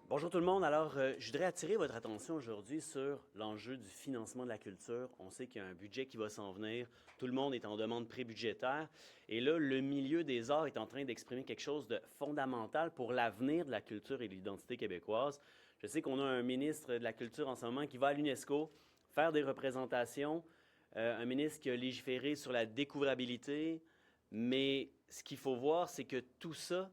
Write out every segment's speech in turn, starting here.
Bonjour tout le monde. Alors, je voudrais attirer votre attention aujourd'hui sur l'enjeu du financement de la culture. On sait qu'il y a un budget qui va s'en venir. Tout le monde est en demande prébudgétaire. Et là, le milieu des arts est en train d'exprimer quelque chose de fondamental pour l'avenir de la culture et de l'identité québécoise. Je sais qu'on a un ministre de la Culture en ce moment qui va à l'UNESCO faire des représentations, un ministre qui a légiféré sur la découvrabilité, mais ce qu'il faut voir, c'est que tout ça,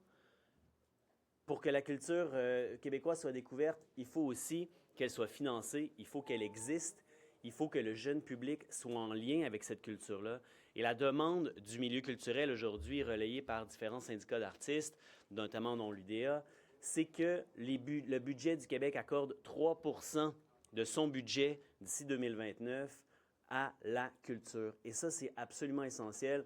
pour que la culture québécoise soit découverte, il faut aussi qu'elle soit financée, il faut qu'elle existe, il faut que le jeune public soit en lien avec cette culture-là. Et la demande du milieu culturel aujourd'hui, relayée par différents syndicats d'artistes, notamment dont l'UDA, c'est que le budget du Québec accorde 3 de son budget d'ici 2029 à la culture. Et ça, c'est absolument essentiel.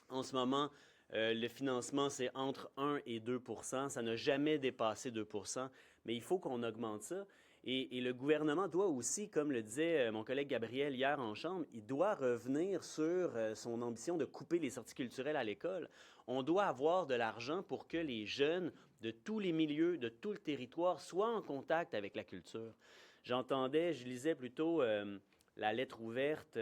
En ce moment, le financement, c'est entre 1 et 2 ça n'a jamais dépassé 2 mais il faut qu'on augmente ça. Et le gouvernement doit aussi, comme le disait mon collègue Gabriel hier en Chambre, il doit revenir sur son ambition de couper les sorties culturelles à l'école. On doit avoir de l'argent pour que les jeunes de tous les milieux, de tout le territoire, soient en contact avec la culture. Je lisais plutôt la lettre ouverte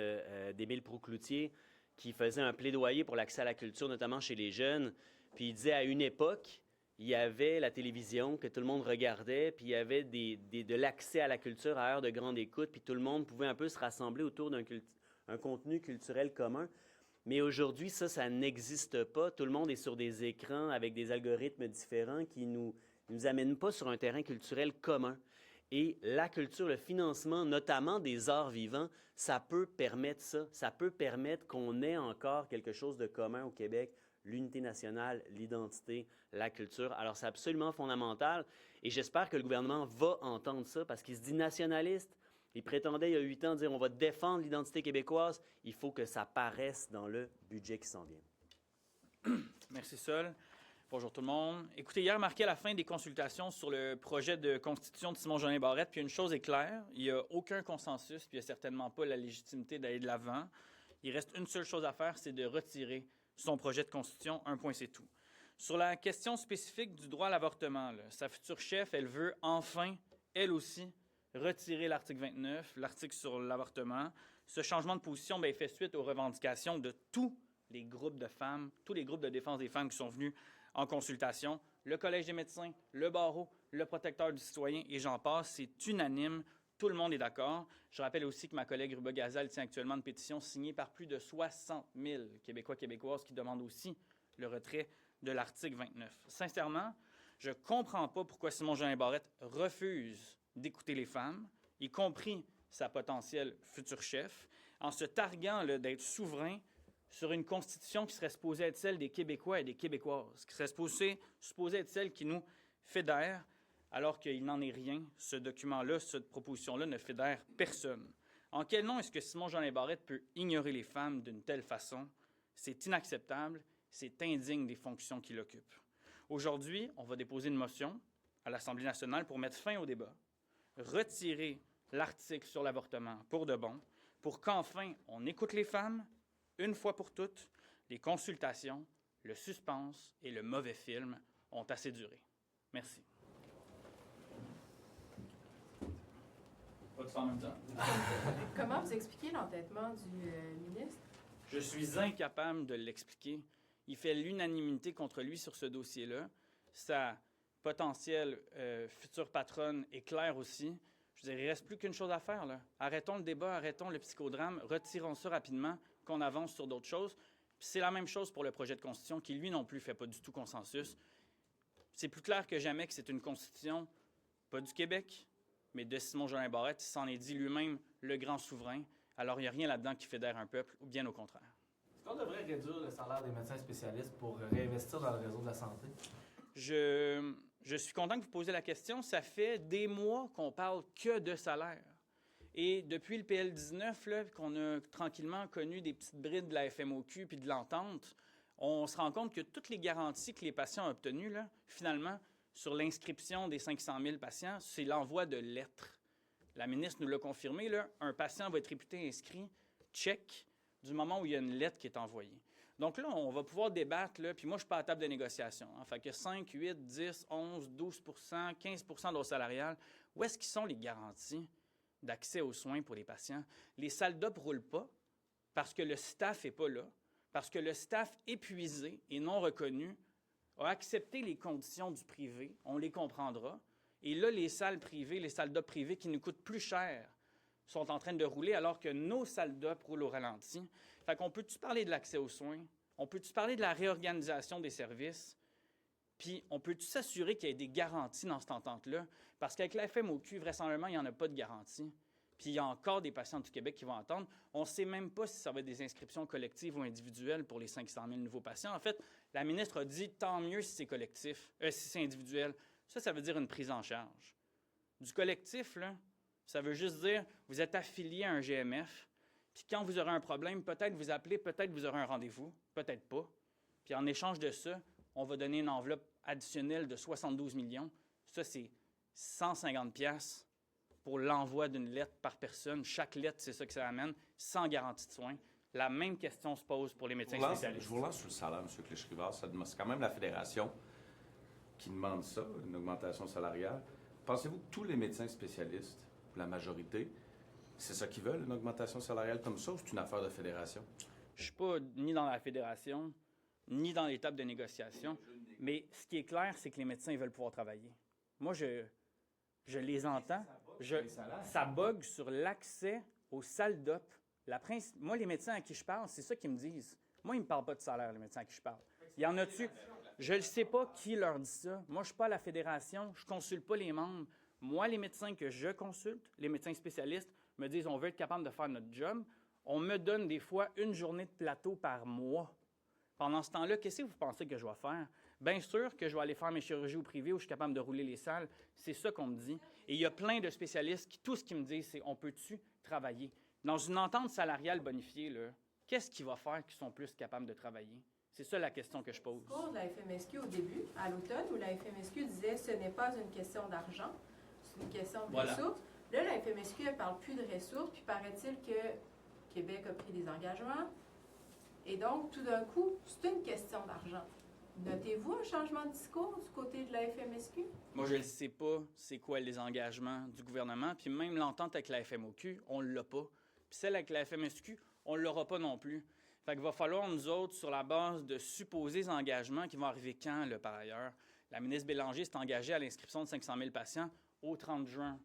d'Émile Proucloutier, qui faisait un plaidoyer pour l'accès à la culture, notamment chez les jeunes. Puis il disait, à une époque, il y avait la télévision que tout le monde regardait, puis il y avait de l'accès à la culture à heure de grande écoute, puis tout le monde pouvait un peu se rassembler autour d'un contenu culturel commun. Mais aujourd'hui, ça n'existe pas. Tout le monde est sur des écrans avec des algorithmes différents qui nous amènent pas sur un terrain culturel commun. Et la culture, le financement, notamment des arts vivants, ça peut permettre ça. Ça peut permettre qu'on ait encore quelque chose de commun au Québec, l'unité nationale, l'identité, la culture. Alors, c'est absolument fondamental et j'espère que le gouvernement va entendre ça parce qu'il se dit nationaliste. Il prétendait il y a 8 ans dire on va défendre l'identité québécoise. Il faut que ça paraisse dans le budget qui s'en vient. Merci, Sol. Bonjour tout le monde. Écoutez, hier marquait la fin des consultations sur le projet de constitution de Simon-Jolin Barrette, puis une chose est claire, il n'y a aucun consensus, puis il n'y a certainement pas la légitimité d'aller de l'avant. Il reste une seule chose à faire, c'est de retirer son projet de constitution. Un point, c'est tout. Sur la question spécifique du droit à l'avortement, sa future chef, elle veut enfin, elle aussi, retirer l'article 29, l'article sur l'avortement. Ce changement de position fait suite aux revendications de tous les groupes de femmes, tous les groupes de défense des femmes qui sont venus en consultation, le Collège des médecins, le barreau, le protecteur du citoyen, et j'en passe, c'est unanime. Tout le monde est d'accord. Je rappelle aussi que ma collègue Ruba Gazal tient actuellement une pétition signée par plus de 60 000 Québécois, Québécoises qui demandent aussi le retrait de l'article 29. Sincèrement, je ne comprends pas pourquoi Simon-Jolin Barrette refuse d'écouter les femmes, y compris sa potentielle future chef, en se targuant d'être souverain sur une constitution qui serait supposée être celle des Québécois et des Québécoises, qui serait supposée être celle qui nous fédère, alors qu'il n'en est rien. Ce document-là, cette proposition-là ne fédère personne. En quel nom est-ce que Simon-Jolin Barrette peut ignorer les femmes d'une telle façon? C'est inacceptable, c'est indigne des fonctions qu'il occupe. Aujourd'hui, on va déposer une motion à l'Assemblée nationale pour mettre fin au débat, retirer l'article sur l'avortement pour de bon, pour qu'enfin on écoute les femmes, une fois pour toutes, les consultations, le suspense et le mauvais film ont assez duré. Merci. Pas de ça en même temps. Comment vous expliquez l'entêtement du ministre? Je suis incapable de l'expliquer. Il fait l'unanimité contre lui sur ce dossier-là. Sa potentielle future patronne est claire aussi. Je veux dire, il ne reste plus qu'une chose à faire, là. Arrêtons le débat, arrêtons le psychodrame, retirons ça rapidement, qu'on avance sur d'autres choses. Puis c'est la même chose pour le projet de constitution qui, lui non plus, ne fait pas du tout consensus. C'est plus clair que jamais que c'est une constitution, pas du Québec, mais de Simon-Jolin Barrette. Il s'en est dit lui-même le grand souverain. Alors, il n'y a rien là-dedans qui fédère un peuple, ou bien au contraire. Est-ce qu'on devrait réduire le salaire des médecins spécialistes pour réinvestir dans le réseau de la santé? Je suis content que vous posiez la question. Ça fait des mois qu'on parle que de salaire. Et depuis le PL19, là, qu'on a tranquillement connu des petites brides de la FMOQ puis de l'entente, on se rend compte que toutes les garanties que les patients ont obtenues, là, finalement, sur l'inscription des 500 000 patients, c'est l'envoi de lettres. La ministre nous l'a confirmé, là, un patient va être réputé inscrit, check, du moment où il y a une lettre qui est envoyée. Donc là, on va pouvoir débattre, là, puis moi, je suis pas à la table de négociation. Hein, fait que 5, 8, 10, 11, 12 15 de hausse salariale, où est-ce qu'ils sont les garanties d'accès aux soins pour les patients? Les salles d'op ne roulent pas parce que le staff n'est pas là, parce que le staff épuisé et non reconnu a accepté les conditions du privé, on les comprendra. Et là, les salles privées, les salles d'op privées qui nous coûtent plus cher sont en train de rouler alors que nos salles d'op roulent au ralenti. Fait qu'on peut-tu parler de l'accès aux soins? On peut-tu parler de la réorganisation des services? Puis on peut-tu s'assurer qu'il y ait des garanties dans cette entente-là? Parce qu'avec la FMOQ, vraisemblablement, il n'y en a pas de garantie. Puis il y a encore des patients du Québec qui vont attendre. On ne sait même pas si ça va être des inscriptions collectives ou individuelles pour les 500 000 nouveaux patients. En fait, la ministre a dit tant mieux si c'est collectif, si c'est individuel. Ça veut dire une prise en charge. Du collectif, là, ça veut juste dire vous êtes affilié à un GMF, puis quand vous aurez un problème, peut-être vous appelez, peut-être vous aurez un rendez-vous, peut-être pas. Puis en échange de ça, on va donner une enveloppe additionnelle de 72 millions. Ça, c'est 150 pièces pour l'envoi d'une lettre par personne. Chaque lettre, c'est ça que ça amène, sans garantie de soins. La même question se pose pour les médecins spécialistes. Je vous relance sur le salaire, M. Cléch-Rivard. C'est quand même la Fédération qui demande ça, une augmentation salariale. Pensez-vous que tous les médecins spécialistes, la majorité, c'est ça qu'ils veulent, une augmentation salariale comme ça, ou c'est une affaire de fédération? Je ne suis pas ni dans la fédération, ni dans l'étape de négociation, mais ce qui est clair, c'est que les médecins veulent pouvoir travailler. Moi, je les entends. Ça bug sur l'accès aux salles d'op. Moi, les médecins à qui je parle, c'est ça qu'ils me disent. Moi, ils ne me parlent pas de salaire, les médecins à qui je parle. Il y en a-tu? Je ne sais pas qui leur dit ça. Moi, je ne suis pas à la fédération, je ne consulte pas les membres. Moi, les médecins que je consulte, les médecins spécialistes, me disent on veut être capable de faire notre job. On me donne des fois une journée de plateau par mois. Pendant ce temps-là, qu'est-ce que vous pensez que je vais faire? Bien sûr que je vais aller faire mes chirurgies au privé où je suis capable de rouler les salles. C'est ça qu'on me dit. Et il y a plein de spécialistes qui, tout ce qu'ils me disent, c'est on peut-tu travailler? Dans une entente salariale bonifiée, là, qu'est-ce qui va faire qu'ils sont plus capables de travailler? C'est ça la question que je pose. Le discours de la FMSQ au début, à l'automne, où la FMSQ disait ce n'est pas une question d'argent, c'est une question de ressources. Là, la FMSQ ne parle plus de ressources, puis paraît-il que Québec a pris des engagements. Et donc, tout d'un coup, c'est une question d'argent. Notez-vous un changement de discours du côté de la FMSQ? Moi, je ne sais pas c'est quoi les engagements du gouvernement, puis même l'entente avec la FMOQ, on ne l'a pas. Puis celle avec la FMSQ, on ne l'aura pas non plus. Fait qu'il va falloir, nous autres, sur la base de supposés engagements qui vont arriver quand, là, par ailleurs? La ministre Bélanger s'est engagée à l'inscription de 500 000 patients au 30 juin.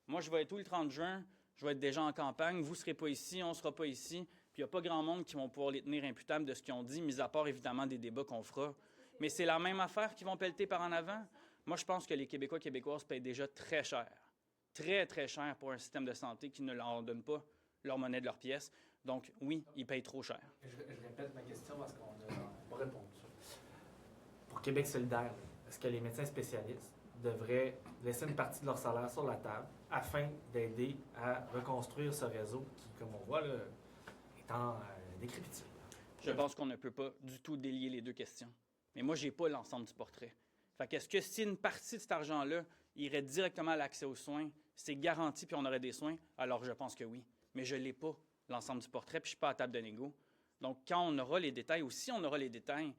Moi, je vais être où le 30 juin? Je vais être déjà en campagne. Vous ne serez pas ici, on ne sera pas ici. Puis il n'y a pas grand monde qui vont pouvoir les tenir imputables de ce qu'ils ont dit, mis à part, évidemment, des débats qu'on fera. Mais c'est la même affaire qu'ils vont pelleter par en avant. Moi, je pense que les Québécois et Québécoises payent déjà très cher. Très, très cher pour un système de santé qui ne leur donne pas leur monnaie de leur pièce. Donc, oui, ils payent trop cher. Je répète ma question parce qu'on n'a pas répondu. Pour Québec solidaire, est-ce que les médecins spécialistes devraient laisser une partie de leur salaire sur la table afin d'aider à reconstruire ce réseau qui, comme on voit, là, est en décrépitude? Je pense qu'on ne peut pas du tout délier les deux questions. Mais moi, je n'ai pas l'ensemble du portrait. Fait qu'est-ce que si une partie de cet argent-là irait directement à l'accès aux soins, c'est garanti puis on aurait des soins, alors je pense que oui. Mais je ne l'ai pas, l'ensemble du portrait, puis je ne suis pas à table de négo. Donc, quand on aura les détails, ou si on aura les détails,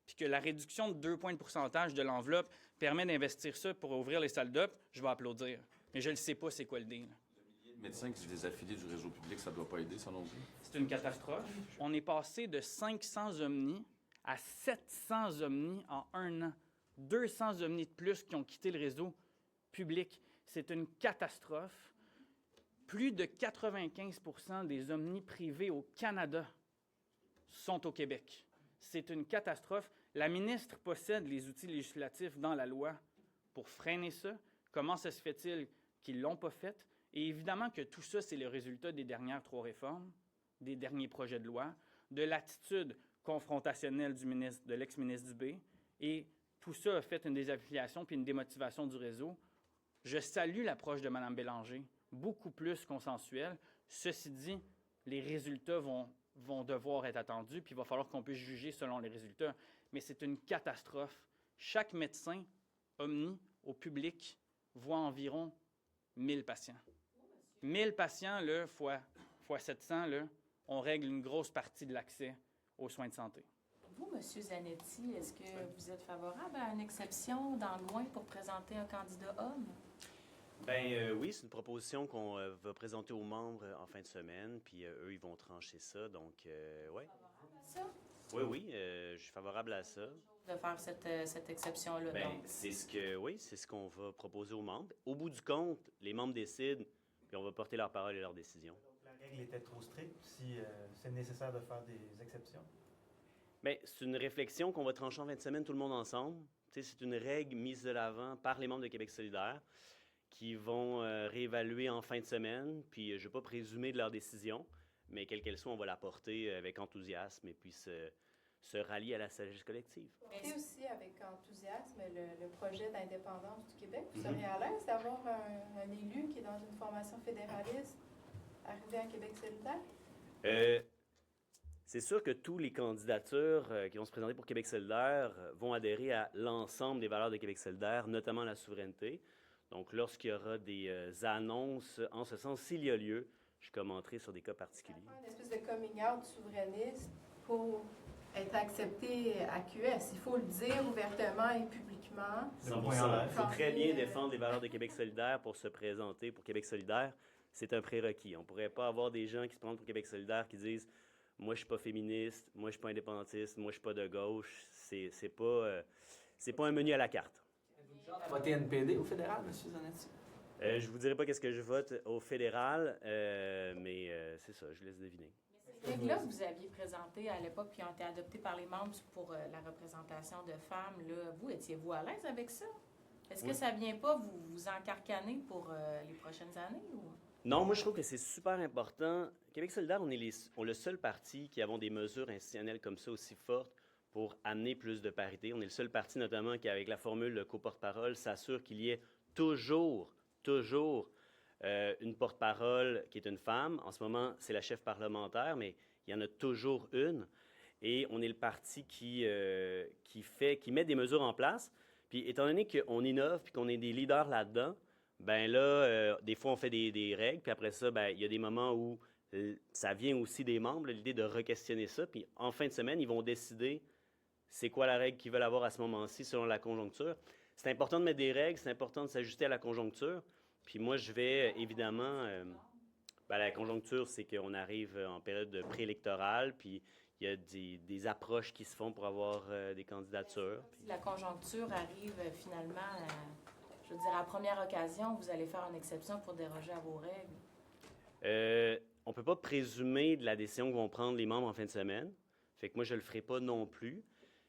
puis que la réduction de 2 points de pourcentage de l'enveloppe permet d'investir ça pour ouvrir les salles d'op, je vais applaudir. Mais je ne sais pas c'est quoi le deal. Le millier de médecins qui se désaffilient du réseau public, ça ne doit pas aider, ça non plus? C'est une catastrophe. On est passé de 500 omnis à 700 omnis en un an. 200 omnis de plus qui ont quitté le réseau public. C'est une catastrophe. Plus de 95 % des omnis privés au Canada sont au Québec. C'est une catastrophe. La ministre possède les outils législatifs dans la loi pour freiner ça. Comment ça se fait-il qu'ils ne l'ont pas fait? Et évidemment que tout ça, c'est le résultat des dernières 3 réformes, des derniers projets de loi, de l'attitude confrontationnelle de l'ex-ministre Dubé. Et tout ça a fait une désaffiliation puis une démotivation du réseau. Je salue l'approche de Mme Bélanger, beaucoup plus consensuelle. Ceci dit, les résultats vont devoir être attendus, puis il va falloir qu'on puisse juger selon les résultats. Mais c'est une catastrophe. Chaque médecin omni au public voit environ 1000 patients. 1000 patients, là, fois 700, là, on règle une grosse partie de l'accès aux soins de santé. Vous, M. Zanetti, est-ce que vous êtes favorable à une exception dans le loin pour présenter un candidat homme? Oui, c'est une proposition qu'on va présenter aux membres en fin de semaine, puis eux, ils vont trancher ça. Donc, oui. Ça? Oui, je suis favorable à ça. De faire cette exception-là, donc? C'est ce qu'on va proposer aux membres. Au bout du compte, les membres décident, puis on va porter leur parole et leur décision. Donc, la règle était trop stricte, si c'est nécessaire de faire des exceptions? Bien, c'est une réflexion qu'on va trancher en fin de semaine, tout le monde ensemble. Tu sais, c'est une règle mise de l'avant par les membres de Québec solidaire qui vont réévaluer en fin de semaine. Puis, je ne vais pas présumer de leur décision, mais quelle qu'elle soit, on va la porter avec enthousiasme et puis se rallier à la sagesse collective. Portez aussi avec enthousiasme le projet d'indépendance du Québec. Vous seriez à l'aise d'avoir un élu qui est dans une formation fédéraliste arrivé à Québec solidaire? C'est sûr que tous les candidatures qui vont se présenter pour Québec solidaire vont adhérer à l'ensemble des valeurs de Québec solidaire, notamment la souveraineté. Donc, lorsqu'il y aura des annonces en ce sens, s'il y a lieu, je commenterai sur des cas particuliers. Une espèce de coming out souverainiste pour être accepté à QS. Il faut le dire ouvertement et publiquement. 100%. Il faut très bien défendre les valeurs de Québec solidaire pour se présenter pour Québec solidaire. C'est un prérequis. On ne pourrait pas avoir des gens qui se prennent pour Québec solidaire qui disent « Moi, je ne suis pas féministe, moi, je ne suis pas indépendantiste, moi, je ne suis pas de gauche. » C'est pas un menu à la carte. Voter NPD au fédéral, M. Zanetti? Je vous dirai pas qu'est-ce que je vote au fédéral, mais c'est ça, je laisse deviner. Ces règles-là que vous aviez présentées à l'époque qui ont été adoptées par les membres pour la représentation de femmes, là, vous, étiez-vous à l'aise avec ça? Est-ce que ça ne vient pas vous encarcaner pour les prochaines années? Ou? Non, moi, je trouve que c'est super important. Québec solidaire, on est le seul parti qui avons des mesures institutionnelles comme ça aussi fortes pour amener plus de parité. On est le seul parti, notamment, qui, avec la formule de co-porte-parole, s'assure qu'il y ait toujours une porte-parole qui est une femme. En ce moment, c'est la chef parlementaire, mais il y en a toujours une. Et on est le parti qui met des mesures en place. Puis, étant donné qu'on innove puis qu'on est des leaders là-dedans, ben là, des fois, on fait des règles. Puis après ça, ben il y a des moments où ça vient aussi des membres, l'idée de re-questionner ça. Puis en fin de semaine, ils vont décider c'est quoi la règle qu'ils veulent avoir à ce moment-ci selon la conjoncture. C'est important de mettre des règles, c'est important de s'ajuster à la conjoncture. Puis moi, je vais évidemment... la conjoncture, c'est qu'on arrive en période préélectorale, puis il y a des approches qui se font pour avoir des candidatures. Si la conjoncture arrive finalement, je veux dire, à la première occasion, vous allez faire une exception pour déroger à vos règles? On ne peut pas présumer de la décision que vont prendre les membres en fin de semaine. Fait que moi, je ne le ferai pas non plus.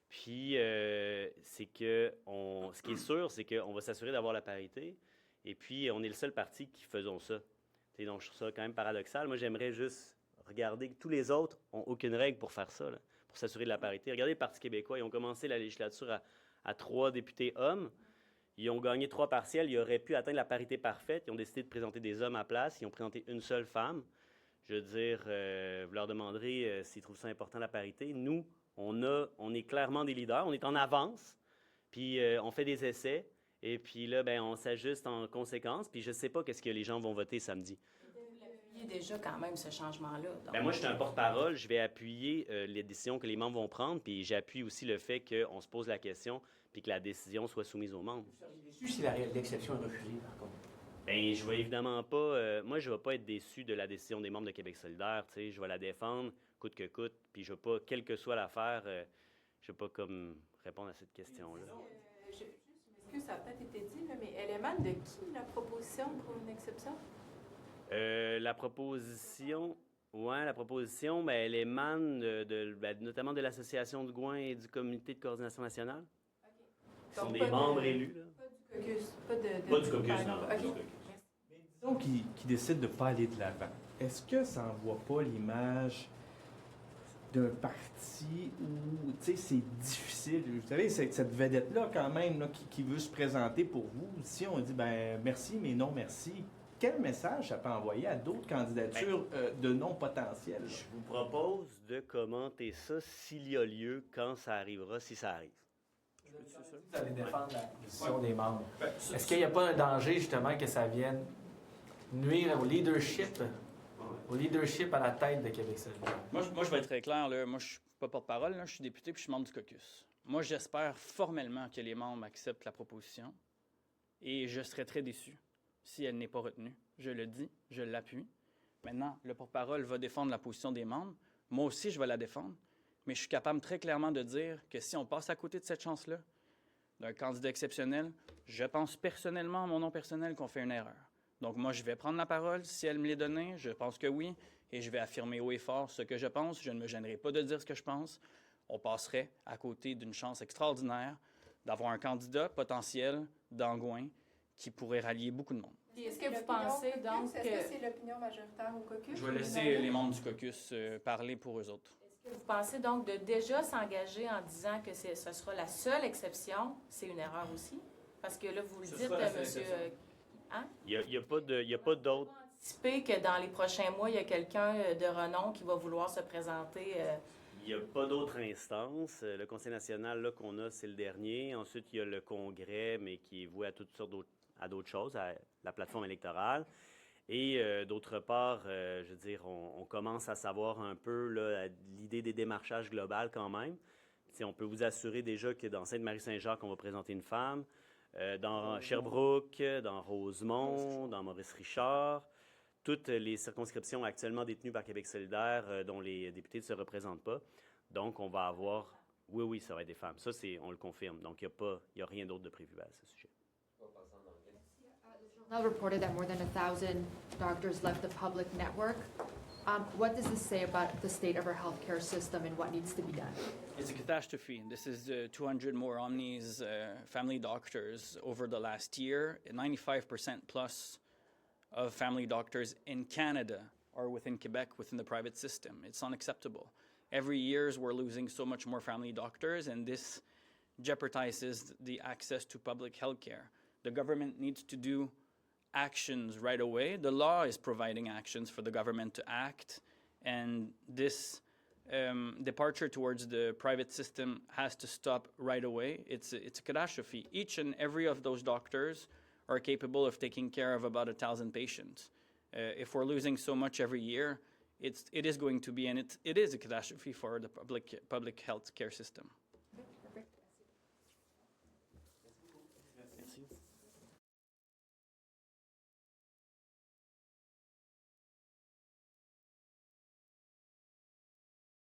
Puis, ce qui est sûr, c'est qu'on va s'assurer d'avoir la parité. Et puis, on est le seul parti qui faisons ça. T'sais, donc, je trouve ça quand même paradoxal. Moi, j'aimerais juste regarder que tous les autres n'ont aucune règle pour faire ça, là, pour s'assurer de la parité. Regardez le Parti québécois. Ils ont commencé la législature à 3 députés hommes. Ils ont gagné 3 partiels. Ils auraient pu atteindre la parité parfaite. Ils ont décidé de présenter des hommes à place. Ils ont présenté une seule femme. Je veux dire, vous leur demanderez s'ils trouvent ça important, la parité. Nous, on est clairement des leaders. On est en avance. Puis, on fait des essais. Et puis là, ben, on s'ajuste en conséquence. Puis je ne sais pas qu'est-ce que les gens vont voter samedi. Vous appuyez déjà quand même ce changement-là. Ben, moi, je suis un porte-parole. Je vais appuyer les décisions que les membres vont prendre. Puis j'appuie aussi le fait qu'on se pose la question puis que la décision soit soumise aux membres. Vous seriez déçu si l'exception est refusée, par contre? Bien, je vais évidemment pas... moi, je ne vais pas être déçu de la décision des membres de Québec solidaire. Je vais la défendre coûte que coûte. Puis je ne vais pas, quelle que soit l'affaire, je ne vais pas comme répondre à cette question-là. Ça a peut-être été dit, là, mais elle émane de qui, la proposition pour une exception? La proposition, ben, elle émane notamment de l'Association de Gouin et du Comité de coordination nationale. Okay. Ce sont des membres élus. Là. Pas du caucus. Pas du caucus, non. OK. Mais disons qu'ils décident de ne pas aller de l'avant. Est-ce que ça n'envoie pas l'image d'un parti où, tu sais, c'est difficile. Vous savez, cette vedette-là, quand même, là, qui veut se présenter pour vous, si on dit, ben merci, mais non merci, quel message ça peut envoyer à d'autres candidatures de non potentielles? Je vous propose de commenter ça s'il y a lieu, quand ça arrivera, si ça arrive. Vous allez défendre la décision des membres. Est-ce qu'il n'y a pas un danger, justement, que ça vienne nuire au leadership à la tête de Québec solidaire? Moi, je vais être très clair. Là. Moi, je suis pas porte-parole, là, je suis député puis je suis membre du caucus. Moi, j'espère formellement que les membres acceptent la proposition et je serais très déçu si elle n'est pas retenue. Je le dis, je l'appuie. Maintenant, le porte-parole va défendre la position des membres. Moi aussi, je vais la défendre. Mais je suis capable très clairement de dire que si on passe à côté de cette chance-là, d'un candidat exceptionnel, je pense personnellement, à mon nom personnel, qu'on fait une erreur. Donc moi, je vais prendre la parole. Si elle me l'est donnée, je pense que oui. Et je vais affirmer haut et fort ce que je pense. Je ne me gênerai pas de dire ce que je pense. On passerait à côté d'une chance extraordinaire d'avoir un candidat potentiel d'Angouin qui pourrait rallier beaucoup de monde. Puis est-ce que vous pensez donc Est-ce que c'est l'opinion majoritaire au caucus? Je vais laisser les membres du caucus parler pour eux autres. Est-ce que vous pensez donc de déjà s'engager en disant que ce sera la seule exception? C'est une erreur aussi? Parce que là, vous le dites, monsieur... Il n'y a pas d'autre. Anticiper que dans les prochains mois, il y a quelqu'un de renom qui va vouloir se présenter... Il n'y a pas d'autre instance. Le Conseil national là, qu'on a, c'est le dernier. Ensuite, il y a le Congrès, mais qui est voué à toutes sortes d'autres choses, à la plateforme électorale. Et d'autre part, je veux dire, on commence à savoir un peu là, l'idée des démarchages globales quand même. T'sais, on peut vous assurer déjà que dans Sainte-Marie-Saint-Jacques, on va présenter une femme. Dans Sherbrooke, dans Rosemont, dans Maurice-Richard. Toutes les circonscriptions actuellement détenues par Québec solidaire dont les députés ne se représentent pas. Donc, on va avoir... Oui, ça va être des femmes. Ça, on le confirme. Donc, il n'y a rien d'autre de prévu à ce sujet. The journal reported that more than 1,000 doctors left the public network. What does this say about the state of our healthcare system and what needs to be done? It's a catastrophe. This is 200 more Omnis family doctors over the last year. 95% plus of family doctors in Canada are within Quebec, within the private system. It's unacceptable. Every year we're losing so much more family doctors, and this jeopardizes the access to public health care. The government needs to do actions right away. The law is providing actions for the government to act, and this departure towards the private system has to stop right away. It's a catastrophe. Each and every of those doctors are capable of taking care of about 1,000 patients. If we're losing so much every year, it is going to be, and it is a catastrophe for the public health care system. Perfect. Merci.